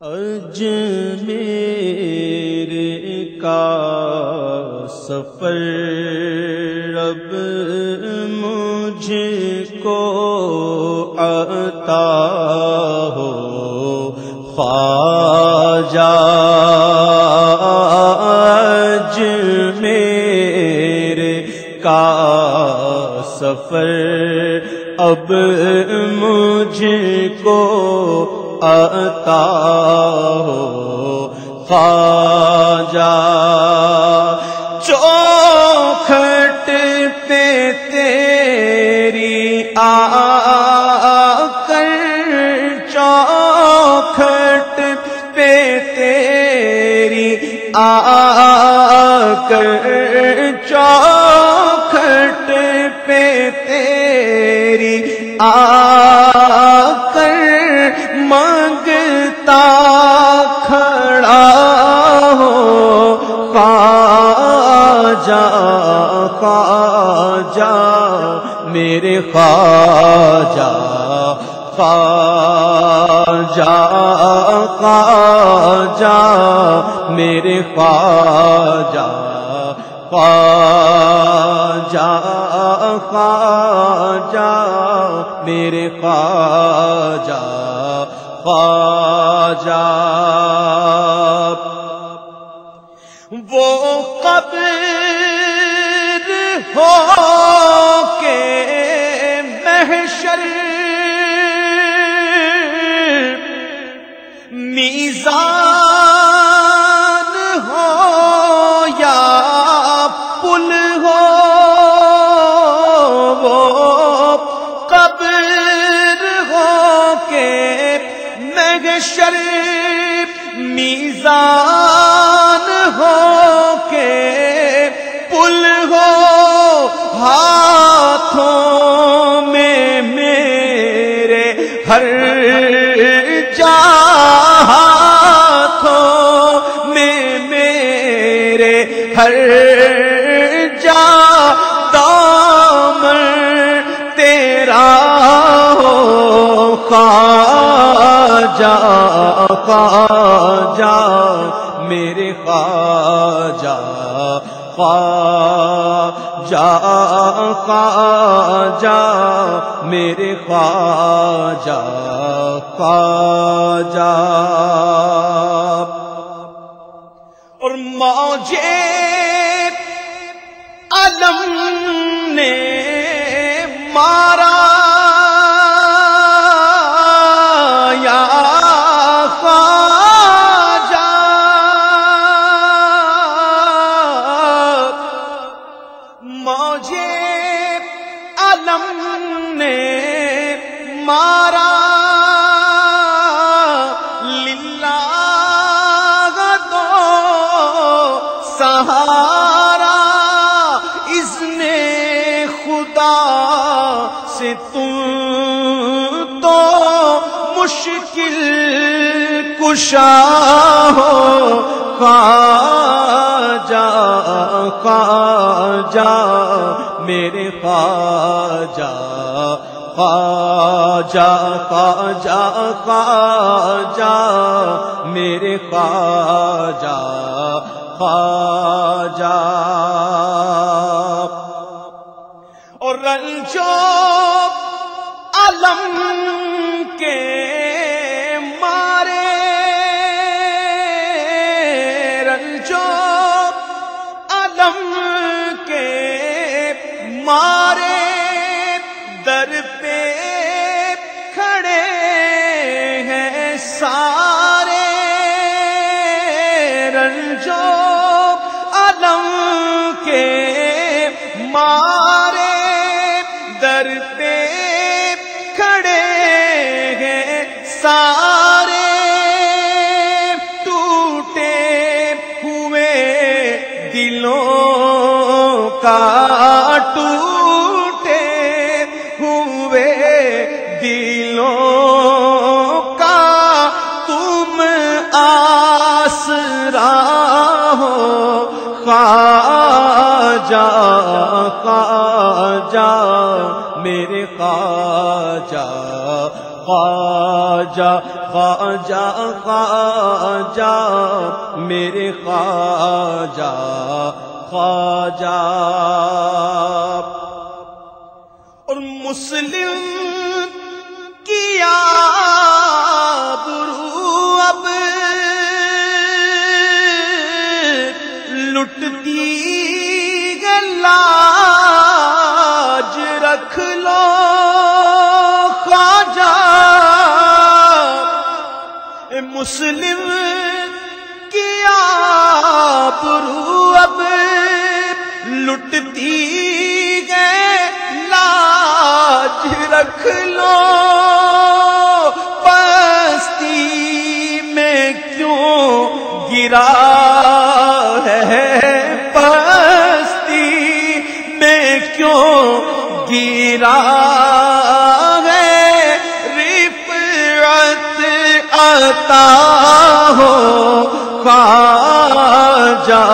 اجمیر کا سفر اب مجھ کو عطا ہو خواجہ، اجمیر کا سفر اب مجھ کو عطا ہو خواجہ، چوکھٹ پہ تیری آ کر، چوکھٹ پہ تیری آ کر، چوکھٹ پہ تیری آ کر مانگتا کھڑا ہو خواجہ، خواجہ میرے خواجہ، خواجہ خواجہ میرے خواجہ، خواجہ خواجہ میرے خواجہ، خواجہ وہ قبر ہو کے محشر، میزان ہو یا پل ہو، وہ قبر ہو کے محشر، میزان ہو کے پل ہو، ہاتھوں میں میرے ہر جا، ہاتھوں میں میرے ہر جا دامن تیرا ہو خواجہ، خواجہ میرے خواجہ، خواجہ خواجہ میرے خواجہ، خواجہ اور موج علم نے مارا یا خواجہ، موج علم نے مارا، للہ دو سہارا، اذن خدا سے تم تو مشکل کشا ہو خواجہ، خواجہ میرے خواجہ، خواجہ خواجہ خواجہ میرے خواجہ، خواجہ اور رنجو علم کے مارے، رنجو علم کے مارے در پہ کھڑے ہیں سارے، رنجو علم کے مارے در پہ کھڑے ہیں سارے، ٹوٹے ہوئے دلوں کا، ٹوٹے ہوئے دلوں کا تم آسرا ہو خواجہ، خواجہ میرے خواجہ، خواجہ خواجہ خواجہ میرے خواجہ خواجہ. اور مسلم کی آبرو اب لٹتی ہے، لاج رکھ لو خواجہ. مسلم کی آبرو اب لٹتی ہے، لاج رکھ لو. پستی میں کیوں گرا ہے، پستی میں کیوں گرا ہے. رفعت عطا ہو خواجہ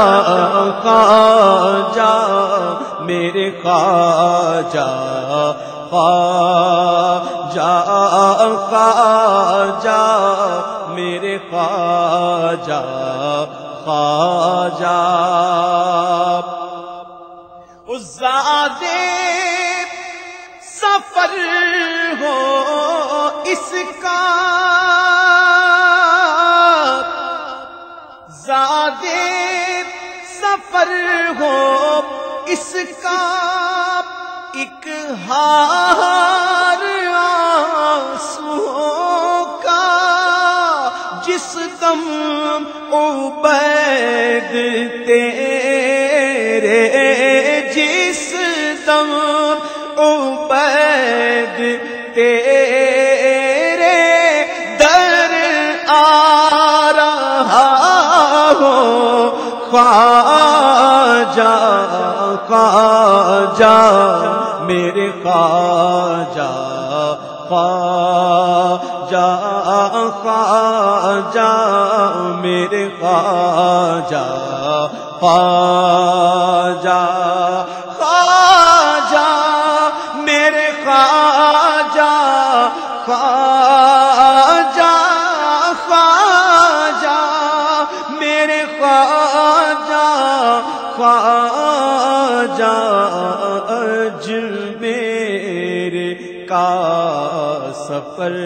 خواجہ میرے خواجہ خواجہ خواجہ میرے خواجہ خواجہ. زاد سفر ہو اس کا، زاد سفر ہو اس کا، ایک ہار آنسوؤں کا. جس دم عبید تیرے، جس دم عبید تیرے در آ رہا ہو خواجہ خواجہ میرے خواجہ خواجہ خواجہ میرے خواجہ خواجہ خواجہ میرے خواجہ خواجہ خواجہ میرے خواجہ خواجہ. اجمیر کا سفر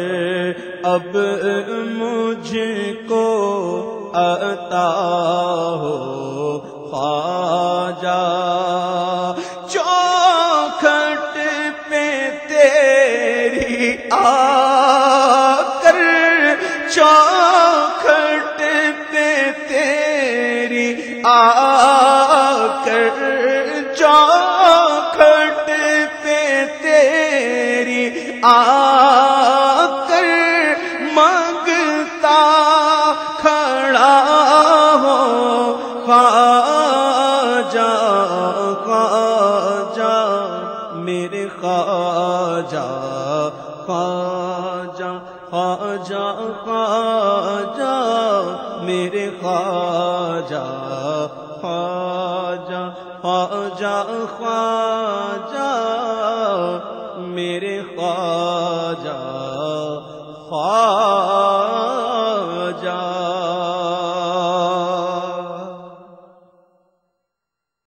اب مجھ کو عطا ہو خواجہ. چوکھٹ پہ تیری آ کر، چوکھٹ پہ تیری آ کر، چوکھٹ پہ تیری آ کر مانگتا کھڑا ہو خواجہ خواجہ میرے خواجہ خواجہ خواجہ خواجہ میرے خواجہ خواجہ خواجہ خواجہ